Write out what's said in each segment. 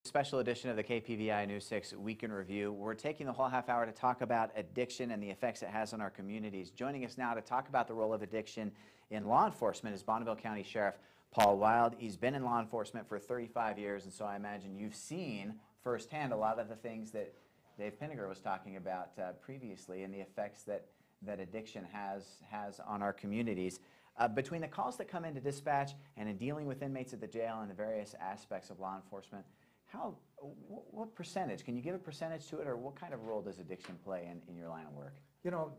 Special edition of the KPVI News 6 Week in Review. We're taking the whole half hour to talk about addiction and the effects it has on our communities. Joining us now to talk about the role of addiction in law enforcement is Bonneville County Sheriff Paul Wilde. He's been in law enforcement for 35 years, and so I imagine you've seen firsthand a lot of the things that Dave Pinniger was talking about previously and the effects that addiction has on our communities. Between the calls that come into dispatch and in dealing with inmates at the jail and the various aspects of law enforcement, what percentage, can you give a percentage to it, or what kind of role does addiction play in your line of work? You know,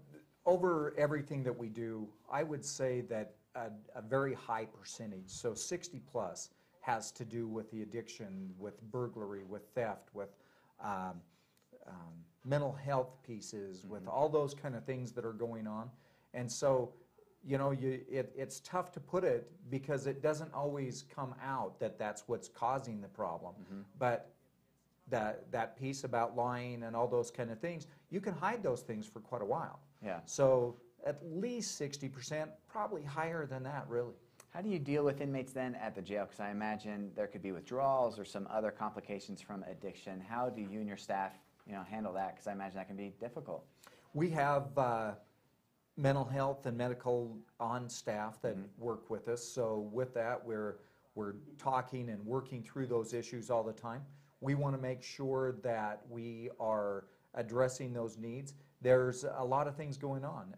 over everything that we do, I would say that a very high percentage, so 60 plus, has to do with the addiction, with burglary, with theft, with mental health pieces, with all those kind of things that are going on. And so, you know, it's tough to put it because it doesn't always come out that that's what's causing the problem. But that piece about lying and all those kind of things, you can hide those things for quite a while. Yeah. So at least 60%, probably higher than that, really. How do you deal with inmates then at the jail? Because I imagine there could be withdrawals or some other complications from addiction. How do you and your staff, you know, handle that? Because I imagine that can be difficult. We have mental health and medical on staff that work with us. So with that, we're talking and working through those issues all the time. We want to make sure that we are addressing those needs. There's a lot of things going on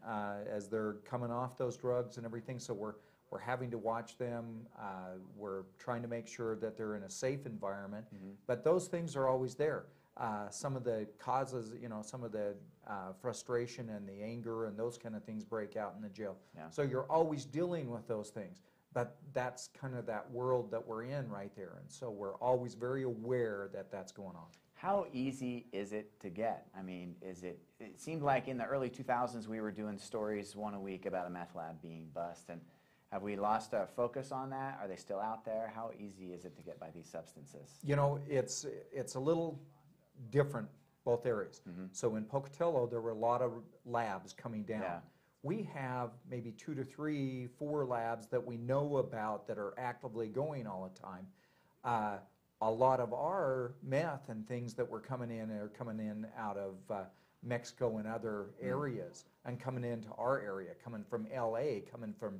as they're coming off those drugs and everything, so we're having to watch them. We're trying to make sure that they're in a safe environment, but those things are always there. Some of the causes, you know, some of the frustration and the anger and those kind of things break out in the jail. Yeah. So you're always dealing with those things, but that's kind of that world that we're in right there, and so we're always very aware that that's going on. How easy is it to get? I mean, it seemed like in the early 2000s we were doing stories one a week about a meth lab being bust, and have we lost our focus on that? Are they still out there? How easy is it to get by these substances? You know, it's a little different, both areas. So in Pocatello, there were a lot of labs coming down. Yeah. We have maybe 2 to 3, 4 labs that we know about that are actively going all the time. A lot of our meth and things that were coming in are coming in out of Mexico and other areas, and coming into our area, coming from LA, coming from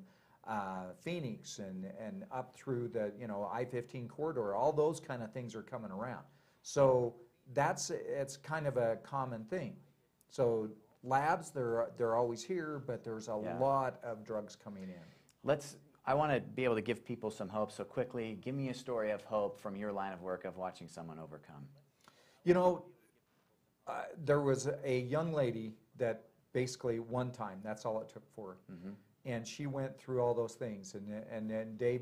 Phoenix and up through the, you know, I-15 corridor. All those kind of things are coming around. So it's kind of a common thing. So labs, they're always here, but there's a lot of drugs coming in. I want to be able to give people some hope, so quickly, give me a story of hope from your line of work of watching someone overcome. You know, there was a young lady that basically one time, that's all it took for her. And she went through all those things, and then Dave,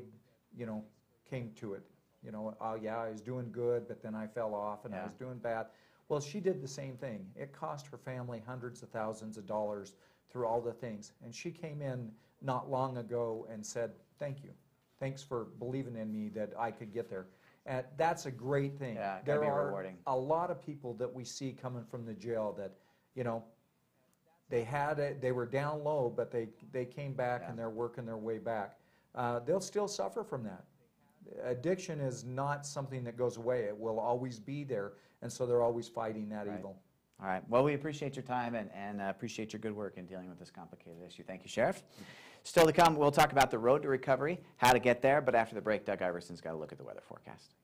you know, came to it. You know, oh yeah, I was doing good, but then I fell off, and I was doing bad. Well, she did the same thing. It cost her family hundreds of thousands of dollars through all the things. And she came in not long ago and said, thank you. Thanks for believing in me that I could get there. And that's a great thing. Yeah, it can be rewarding. A lot of people that we see coming from the jail that, you know, they were down low, but they came back and they're working their way back. They'll still suffer from that. Addiction is not something that goes away. It will always be there, and so they're always fighting that evil. All right. Well, we appreciate your time and appreciate your good work in dealing with this complicated issue. Thank you, Sheriff. Still to come, we'll talk about the road to recovery, how to get there, but after the break, Doug Iverson's got a look at the weather forecast.